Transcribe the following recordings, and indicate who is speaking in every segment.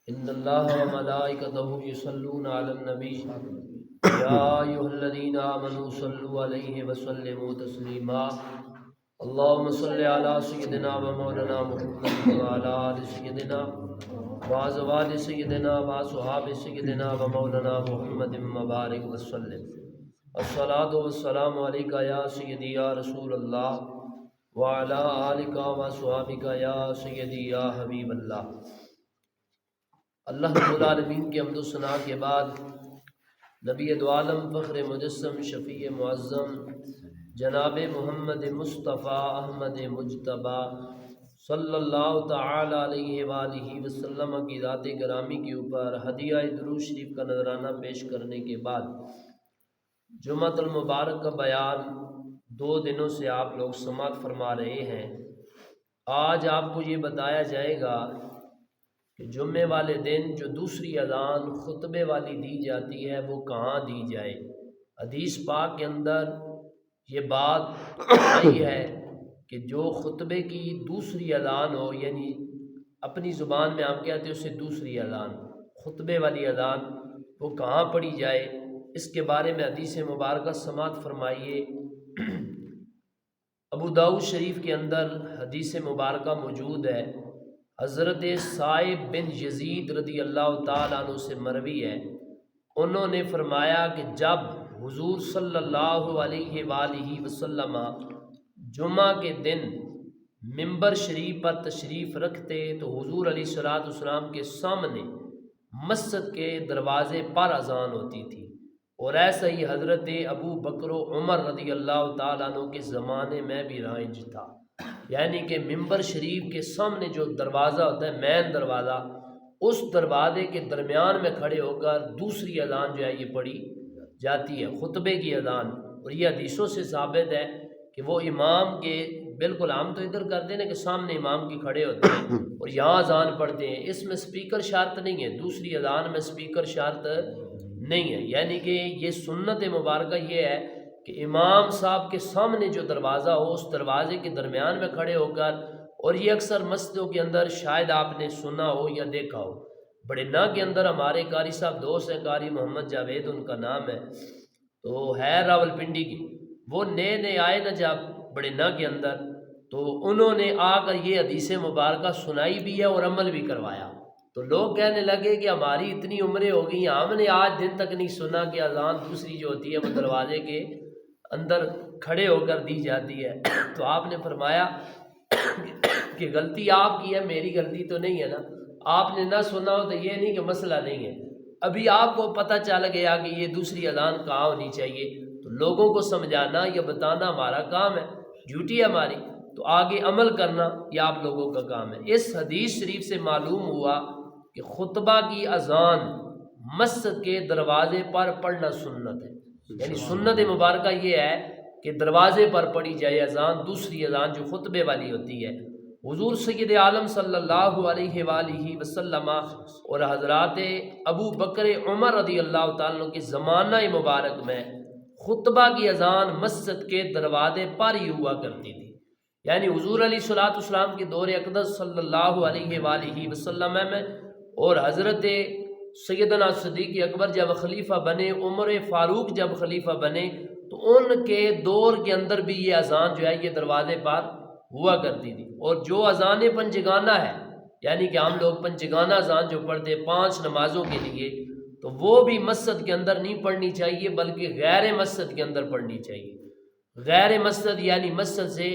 Speaker 1: ان اللہ و ملائکتہ یصلون علی النبی یا ایھا الذین آمنوا صلوا علیہ وسلموا تسلیما اللهم صل علی سیدنا و مولانا محمد وعلی آل سیدنا وازواج سیدنا واصحاب سیدنا و مولانا محمد مبارک وسلم الصلاۃ والسلام علیک یا سیدی یا رسول اللہ وعلی آلک واصحابک یا سیدی یا حبیب اللہ۔ اللہ رب العالمین کے حمد و ثنا کے بعد نبی دو عالم فخر مجسم شفیع معظم جناب محمد مصطفیٰ احمد مجتبیٰ صلی اللہ تعالی علیہ وآلہ وسلم کی ذات گرامی کے اوپر ہدیہ درود شریف کا نذرانہ پیش کرنے کے بعد جمعۃ المبارک کا بیان 2 دنوں سے آپ لوگ سماعت فرما رہے ہیں۔ آج آپ کو یہ بتایا جائے گا کہ جمعے والے دن جو دوسری اذان خطبے والی دی جاتی ہے وہ کہاں دی جائے۔ حدیث پاک کے اندر یہ بات آئی ہے کہ جو خطبے کی دوسری اذان ہو، یعنی اپنی زبان میں ہم کہتے ہیں اسے دوسری اذان، خطبے والی اذان، وہ کہاں پڑھی جائے، اس کے بارے میں حدیث مبارکہ سماعت فرمائیے۔ ابو داؤد شریف کے اندر حدیث مبارکہ موجود ہے، حضرت صائب بن یزید رضی اللہ تعالیٰ عنہ سے مروی ہے، انہوں نے فرمایا کہ جب حضور صلی اللہ علیہ وآلہ وسلم جمعہ کے دن منبر شریف پر تشریف رکھتے تو حضور علیہ الصلوۃ والسلام کے سامنے مسجد کے دروازے پر اذان ہوتی تھی، اور ایسا ہی حضرت ابو بکر و عمر رضی اللہ تعالیٰ عنہ کے زمانے میں بھی رائج تھا، یعنی کہ منبر شریف کے سامنے جو دروازہ ہوتا ہے مین دروازہ، اس دروازے کے درمیان میں کھڑے ہو کر دوسری اذان جو ہے یہ پڑھی جاتی ہے، خطبے کی اذان۔ اور یہ حدیثوں سے ثابت ہے کہ وہ امام کے بالکل، ہم تو ادھر کرتے ہیں نا کہ سامنے امام کی کھڑے ہوتے ہیں اور یہاں اذان پڑھتے ہیں، اس میں سپیکر شرط نہیں ہے، دوسری اذان میں سپیکر شرط نہیں ہے، یعنی کہ یہ سنت مبارکہ یہ ہے کہ امام صاحب کے سامنے جو دروازہ ہو اس دروازے کے درمیان میں کھڑے ہو کر، اور یہ اکثر مسجدوں کے اندر شاید آپ نے سنا ہو یا دیکھا ہو۔ بڑے نا کے اندر ہمارے قاری صاحب دوست ہیں، قاری محمد جاوید ان کا نام ہے، تو ہے راول پنڈی کی، وہ نئے آئے نا جب بڑے نا کے اندر، تو انہوں نے آ کر یہ حدیث مبارکہ سنائی بھی ہے اور عمل بھی کروایا، تو لوگ کہنے لگے کہ ہماری اتنی عمریں ہو گئی، ہم نے آج دن تک نہیں سنا کہ اذان دوسری جو ہوتی ہے وہ دروازے کے اندر کھڑے ہو کر دی جاتی ہے۔ تو آپ نے فرمایا کہ غلطی آپ کی ہے، میری غلطی تو نہیں ہے نا، آپ نے نہ سنا ہو تو یہ نہیں کہ مسئلہ نہیں ہے، ابھی آپ کو پتہ چل گیا کہ یہ دوسری اذان کہاں ہونی چاہیے، تو لوگوں کو سمجھانا یا بتانا ہمارا کام ہے، ڈیوٹی ہے ہماری، تو آگے عمل کرنا یہ آپ لوگوں کا کام ہے۔ اس حدیث شریف سے معلوم ہوا کہ خطبہ کی اذان مسجد کے دروازے پر پڑھنا سنت ہے، یعنی سنت مبارکہ یہ ہے کہ دروازے پر پڑھی جائے اذان، دوسری اذان جو خطبے والی ہوتی ہے۔ حضور سید عالم صلی اللہ علیہ وآلہ وسلم اور حضرات ابو بکر عمر رضی اللہ تعالیٰ عنہ کے زمانہ مبارک میں خطبہ کی اذان مسجد کے دروازے پر ہی ہوا کرتی تھی، یعنی حضور علیہ الصلوۃ والسلام کے دور اقدس صلی اللہ علیہ وآلہ وسلم میں، اور حضرت سیدنا صدیق اکبر جب خلیفہ بنے، عمر فاروق جب خلیفہ بنے، تو ان کے دور کے اندر بھی یہ اذان جو ہے یہ دروازے پر ہوا کرتی تھی۔ اور جو اذان پنجگانہ ہے، یعنی کہ ہم لوگ پنجگانہ اذان جو پڑھتے 5 نمازوں کے لیے، تو وہ بھی مسجد کے اندر نہیں پڑھنی چاہیے بلکہ غیر مسجد کے اندر پڑھنی چاہیے۔ غیر مسجد یعنی مسجد سے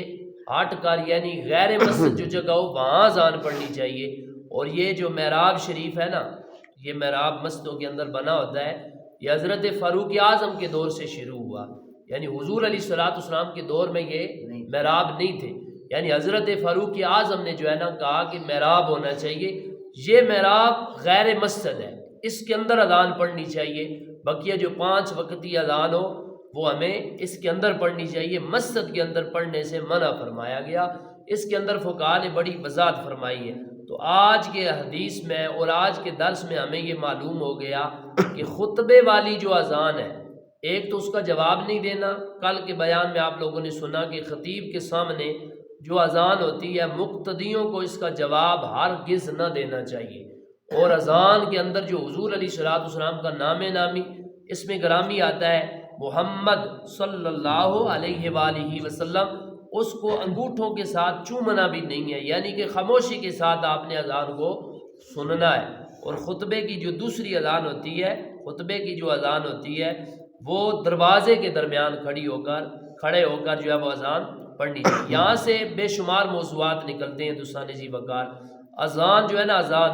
Speaker 1: ہٹ کر، یعنی غیر مسجد جو جگہ ہو وہاں اذان پڑھنی چاہیے۔ اور یہ جو محراب شریف ہے نا، یہ محراب مسجدوں کے اندر بنا ہوتا ہے، یہ حضرت فاروق اعظم کے دور سے شروع ہوا، یعنی حضور علیہ الصلوۃ والسلام کے دور میں یہ محراب نہیں تھے، یعنی حضرت فاروق اعظم نے جو ہے نا کہا کہ محراب ہونا چاہیے، یہ محراب غیر مسجد ہے، اس کے اندر اذان پڑھنی چاہیے، بقیہ جو 5 وقتی اذان ہو وہ ہمیں اس کے اندر پڑھنی چاہیے، مسجد کے اندر پڑھنے سے منع فرمایا گیا۔ اس کے اندر فقہاء نے بڑی وضاحت فرمائی ہے۔ تو آج کے حدیث میں اور آج کے درس میں ہمیں یہ معلوم ہو گیا کہ خطبے والی جو اذان ہے، ایک تو اس کا جواب نہیں دینا، کل کے بیان میں آپ لوگوں نے سنا کہ خطیب کے سامنے جو اذان ہوتی ہے مقتدیوں کو اس کا جواب ہرگز نہ دینا چاہیے، اور اذان کے اندر جو حضور علیہ الصلوۃ والسلام کا نام نامی اس میں گرامی آتا ہے محمد صلی اللہ علیہ وآلہ وسلم، اس کو انگوٹھوں کے ساتھ چومنا بھی نہیں ہے، یعنی کہ خاموشی کے ساتھ آپ نے اذان کو سننا ہے۔ اور خطبے کی جو دوسری اذان ہوتی ہے، خطبے کی جو اذان ہوتی ہے وہ دروازے کے درمیان کھڑے ہو کر جو ہے وہ اذان پڑھنی چاہیے۔ یہاں سے بے شمار موضوعات نکلتے ہیں دوستان جی وقار۔ اذان جو ہے نا، اذان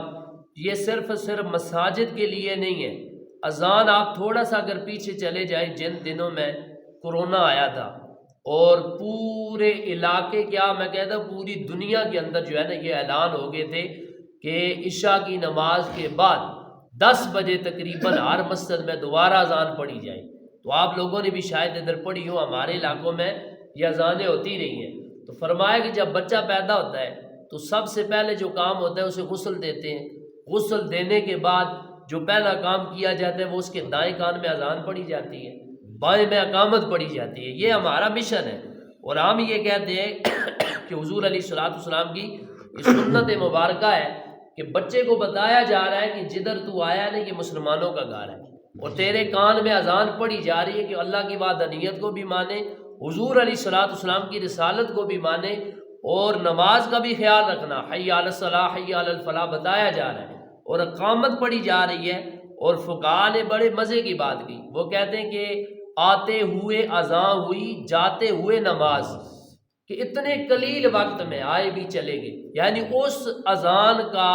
Speaker 1: یہ صرف مساجد کے لیے نہیں ہے۔ اذان آپ تھوڑا سا اگر پیچھے چلے جائیں، جن دنوں میں کورونا آیا تھا اور پورے علاقے، کیا میں کہتا ہوں پوری دنیا کے اندر جو ہے نا یہ اعلان ہو گئے تھے کہ عشاء کی نماز کے بعد 10 بجے تقریباً ہر مسجد میں دوبارہ اذان پڑھی جائے۔ تو آپ لوگوں نے بھی شاید ادھر پڑھی ہو، ہمارے علاقوں میں یہ اذانیں ہوتی رہی ہیں۔ تو فرمایا کہ جب بچہ پیدا ہوتا ہے تو سب سے پہلے جو کام ہوتا ہے اسے غسل دیتے ہیں۔ غسل دینے کے بعد جو پہلا کام کیا جاتا ہے وہ اس کے دائیں کان میں اذان پڑھی جاتی ہے، بائیں میں اقامت پڑھی جاتی ہے۔ یہ ہمارا مشن ہے، اور ہم یہ کہتے ہیں کہ حضور علیہ الصلوۃ والسلام کی یہ سنت مبارکہ ہے کہ بچے کو بتایا جا رہا ہے کہ جدھر تو آیا نہیں، یہ مسلمانوں کا گھر ہے، اور تیرے کان میں اذان پڑھی جا رہی ہے کہ اللہ کی وحدانیت کو بھی مانے، حضور علیہ الصلوۃ والسلام کی رسالت کو بھی مانے، اور نماز کا بھی خیال رکھنا، حی علی الصلاح حی علی الفلاح بتایا جا رہا ہے، اور اقامت پڑھی جا رہی ہے۔ اور فقہاء نے بڑے مزے کی بات کی، وہ کہتے ہیں کہ آتے ہوئے اذان ہوئی، جاتے ہوئے نماز، کہ اتنے قلیل وقت میں آئے بھی چلے گئے، یعنی اس اذان کا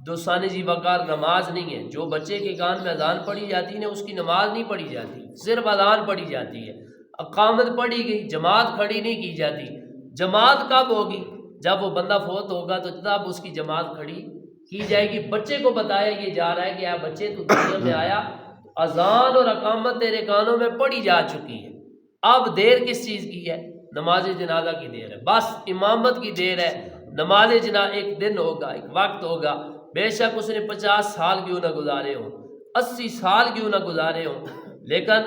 Speaker 1: دوستان جی وقار نماز نہیں ہے۔ جو بچے کے کان میں اذان پڑھی جاتی ہے اس کی نماز نہیں پڑھی جاتی، صرف اذان پڑھی جاتی ہے۔ اقامت پڑھی گئی، جماعت کھڑی نہیں کی جاتی۔ جماعت کب ہوگی؟ جب وہ بندہ فوت ہوگا تو تب اس کی جماعت کھڑی کی جائے گی۔ بچے کو بتایا یہ جا رہا ہے کہ بچے تو دنیا میں آیا، اذان اور اقامت تیرے کانوں میں پڑھی جا چکی ہے، اب دیر کس چیز کی ہے؟ نماز جنازہ کی دیر ہے، بس امامت کی دیر ہے۔ نماز جنازہ ایک دن ہوگا، ایک وقت ہوگا، بے شک اس نے 50 سال کیوں نہ گزارے ہوں، 80 سال کیوں نہ گزارے ہوں، لیکن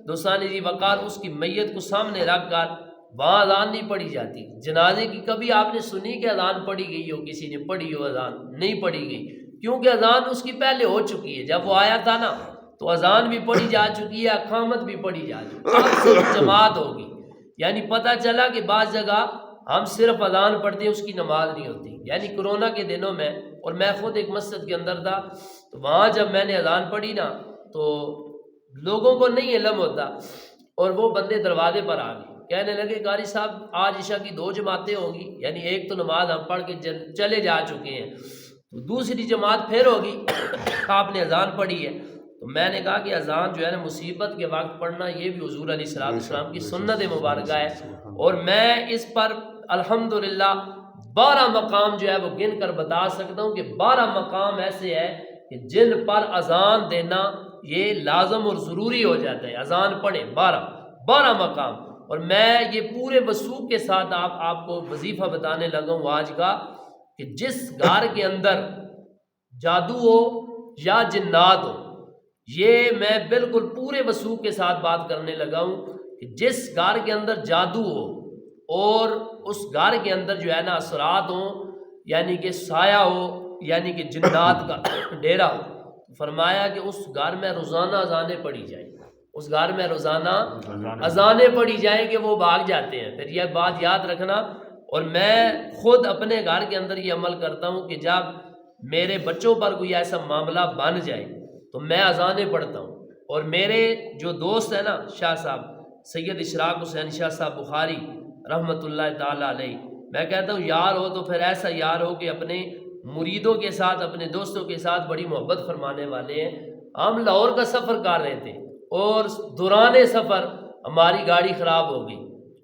Speaker 1: دوستان جی وقار اس کی میت کو سامنے رکھ کر وہاں اذان نہیں پڑھی جاتی۔ جنازے کی کبھی آپ نے سنی کہ اذان پڑھی گئی ہو، کسی نے پڑھی ہو اذان؟ نہیں پڑھی گئی، کیونکہ اذان اس کی پہلے ہو چکی ہے۔ جب وہ آیا تھا نا تو اذان بھی پڑھی جا چکی ہے، اقامت بھی پڑھی جا چکی ہے، اب صرف جماعت ہوگی۔ یعنی پتہ چلا کہ بعض جگہ ہم صرف اذان پڑھتے ہیں، اس کی نماز نہیں ہوتی۔ یعنی کورونا کے دنوں میں، اور میں خود ایک مسجد کے اندر تھا، تو وہاں جب میں نے اذان پڑھی نا تو لوگوں کو نہیں علم ہوتا، اور وہ بندے دروازے پر آ گئے، کہنے لگے قاری صاحب آج عشاء کی 2 جماعتیں ہوں گی، یعنی ایک تو نماز ہم پڑھ کے چلے جا چکے ہیں، تو دوسری جماعت پھر ہوگی، آپ نے اذان پڑھی ہے۔ تو میں نے کہا کہ اذان جو ہے نا مصیبت کے وقت پڑھنا، یہ بھی حضور علیہ الصلوۃ والسلام کی سنت مبارکہ ہے، اور میں اس پر الحمدللہ 12 مقام جو ہے وہ گن کر بتا سکتا ہوں کہ 12 مقام ایسے ہے کہ جن پر اذان دینا یہ لازم اور ضروری ہو جاتا ہے، اذان پڑھیں 12 مقام۔ اور میں یہ پورے وثوق کے ساتھ آپ کو وظیفہ بتانے لگا ہوں آج کا، کہ جس گھر کے اندر جادو ہو یا جنات ہو، یہ میں بالکل پورے وثوق کے ساتھ بات کرنے لگا ہوں کہ جس گھر کے اندر جادو ہو اور اس گھر کے اندر جو ہے نا اثرات ہوں، یعنی کہ سایہ ہو، یعنی کہ جنات کا ڈیرا ہو، فرمایا کہ اس گھر میں روزانہ اذانیں پڑھی جائیں، اس گھر میں روزانہ اذانیں پڑھی جائیں کہ وہ بھاگ جاتے ہیں۔ پھر یہ بات یاد رکھنا، اور میں خود اپنے گھر کے اندر یہ عمل کرتا ہوں کہ جب میرے بچوں پر کوئی ایسا معاملہ بن جائے تو میں اذانیں پڑھتا ہوں۔ اور میرے جو دوست ہیں نا شاہ صاحب سید اشراق حسین شاہ صاحب بخاری رحمۃ اللہ تعالیٰ علیہ، میں کہتا ہوں یار ہو تو پھر ایسا یار ہو کہ اپنے مریدوں کے ساتھ، اپنے دوستوں کے ساتھ بڑی محبت فرمانے والے ہیں۔ ہم لاہور کا سفر کر رہے تھے اور دوران سفر ہماری گاڑی خراب ہو گئی،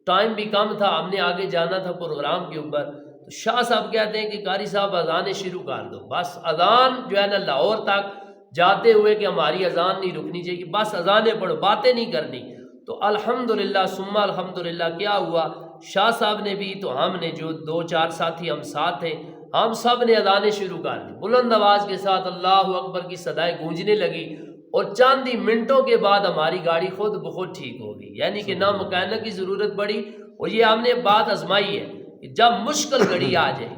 Speaker 1: ٹائم بھی کم تھا، ہم نے آگے جانا تھا پروگرام کے اوپر، تو شاہ صاحب کہتے ہیں کہ قاری صاحب اذانیں شروع کر دو، بس اذان جو ہے نا لاہور تک جاتے ہوئے کہ ہماری اذان نہیں رکنی چاہیے، بس اذانیں پڑھو، باتیں نہیں کرنی۔ تو الحمدللہ ثم الحمدللہ کیا ہوا، شاہ صاحب نے بھی، تو ہم نے جو 2-4 ساتھی ہم ساتھ تھے، ہم سب نے اذانیں شروع کر دی، بلند آواز کے ساتھ اللہ اکبر کی صدائیں گونجنے لگی، اور چند ہی منٹوں کے بعد ہماری گاڑی خود بخود ٹھیک ہو گئی، یعنی کہ نہ مکینک کی ضرورت پڑی۔ اور یہ ہم نے بات آزمائی ہے کہ جب مشکل گھڑی آ جائے،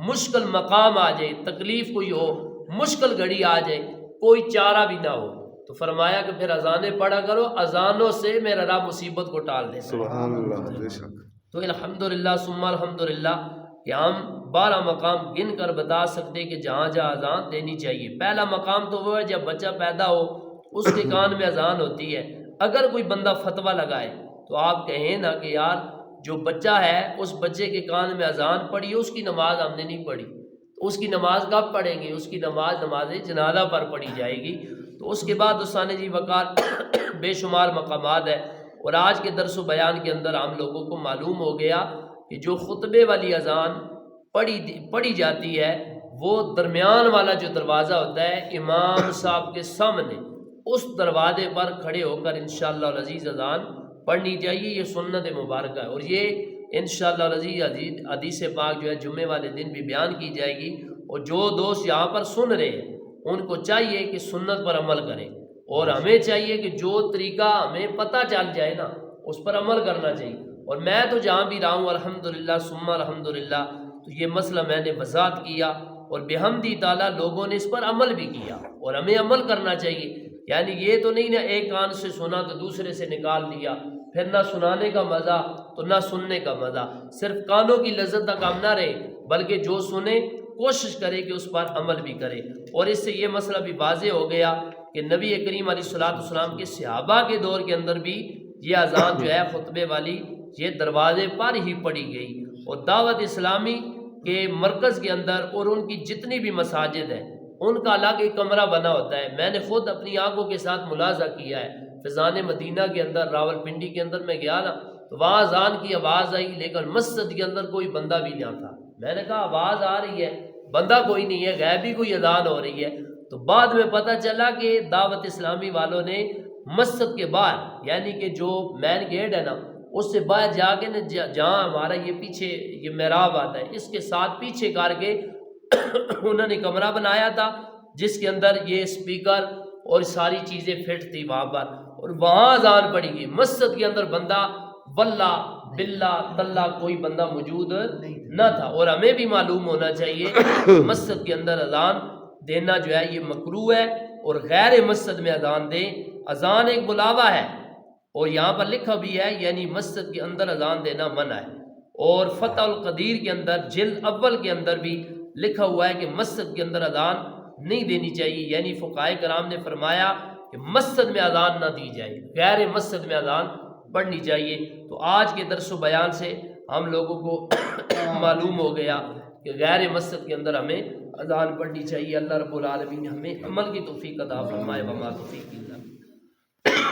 Speaker 1: مشکل مقام آ جائے، تکلیف کوئی ہو، مشکل گھڑی آ جائے کوئی چارہ بھی نہ ہو تو فرمایا کہ پھر اذانیں پڑھا کرو، اذانوں سے میرا رب مصیبت کو ٹال دیتا ہے۔
Speaker 2: سبحان اللہ، بے شک۔
Speaker 1: تو الحمدللہ ثم الحمدللہ کہ ہم 12 مقام گن کر بتا سکتے کہ جہاں جہاں اذان دینی چاہیے۔ پہلا مقام تو وہ ہے جب بچہ پیدا ہو اس کے کان میں اذان ہوتی ہے۔ اگر کوئی بندہ فتویٰ لگائے تو آپ کہیں نا کہ یار جو بچہ ہے اس بچے کے کان میں اذان پڑھی ہے، اس کی نماز ہم نے نہیں پڑھی، تو اس کی نماز کب پڑھیں گے؟ اس کی نماز جنازہ پر پڑھی جائے گی۔ تو اس کے بعد دوستان جی وقار بے شمار مقامات ہے، اور آج کے درس و بیان کے اندر ہم لوگوں کو معلوم ہو گیا کہ جو خطبے والی اذان پڑھی جاتی ہے وہ درمیان والا جو دروازہ ہوتا ہے امام صاحب کے سامنے، اس دروازے پر کھڑے ہو کر انشاءاللہ العزیز اذان پڑھنی چاہیے۔ یہ سنت مبارکہ ہے، اور یہ انشاءاللہ العزیز حدیث پاک جو ہے جمعے والے دن بھی بیان کی جائے گی، اور جو دوست یہاں پر سن رہے ہیں ان کو چاہیے کہ سنت پر عمل کریں، اور ہمیں چاہیے کہ جو طریقہ ہمیں پتہ چل جائے نا اس پر عمل کرنا چاہیے۔ اور میں تو جہاں بھی رہا ہوں الحمدللہ ثم الحمدللہ تو یہ مسئلہ میں نے وضاحت کیا، اور بحمدی تعالیٰ لوگوں نے اس پر عمل بھی کیا، اور ہمیں عمل کرنا چاہیے۔ یعنی یہ تو نہیں نا ایک کان سے سنا تو دوسرے سے نکال دیا، پھر نہ سنانے کا مزہ تو نہ سننے کا مزہ، صرف کانوں کی لذت تک ہم نہ رہے بلکہ جو سنے کوشش کرے کہ اس پر عمل بھی کرے۔ اور اس سے یہ مسئلہ بھی واضح ہو گیا کہ نبی کریم علیہ الصلوۃ والسلام کے صحابہ کے دور کے اندر بھی یہ اذان جو ہے خطبے والی یہ دروازے پر ہی پڑھی گئی، اور دعوت اسلامی کے مرکز کے اندر اور ان کی جتنی بھی مساجد ہیں ان کا الگ ایک کمرہ بنا ہوتا ہے۔ میں نے خود اپنی آنکھوں کے ساتھ ملاحظہ کیا ہے، فیضان مدینہ کے اندر راول پنڈی کے اندر میں گیا نا تو وہاں اذان کی آواز آئی لیکن مسجد کے اندر کوئی بندہ بھی نہیں تھا۔ میں نے کہا آواز آ رہی ہے بندہ کوئی نہیں ہے، غیبی کوئی اذان ہو رہی ہے۔ تو بعد میں پتہ چلا کہ دعوت اسلامی والوں نے مسجد کے باہر یعنی کہ جو مین گیٹ ہے نا اس سے باہر جا کے جہاں ہمارا یہ پیچھے یہ محراب آتا ہے اس کے ساتھ پیچھے کر کے انہوں نے کمرہ بنایا تھا جس کے اندر یہ اسپیکر اور ساری چیزیں فٹ تھی وہاں پر، اور وہاں اذان پڑی گئی۔ مسجد کے اندر بندہ واللہ باللہ تاللہ کوئی بندہ موجود نہ تھا۔ اور ہمیں بھی معلوم ہونا چاہیے مسجد کے اندر اذان دینا جو ہے یہ مکروہ ہے، اور غیر مسجد میں اذان دیں۔ اذان ایک بلاوا ہے، اور یہاں پر لکھا بھی ہے یعنی مسجد کے اندر اذان دینا منع ہے، اور فتح القدیر کے اندر جلد اول کے اندر بھی لکھا ہوا ہے کہ مسجد کے اندر اذان نہیں دینی چاہیے، یعنی فقہائے کرام نے فرمایا کہ مسجد میں اذان نہ دی جائے، غیر مسجد میں اذان پڑھنی چاہیے۔ تو آج کے درس و بیان سے ہم لوگوں کو معلوم ہو گیا کہ غیر مسجد کے اندر ہمیں اذان پڑھنی چاہیے۔ اللہ رب العالمین ہمیں عمل کی توفیق عطا فرمائے، وما توفیق الا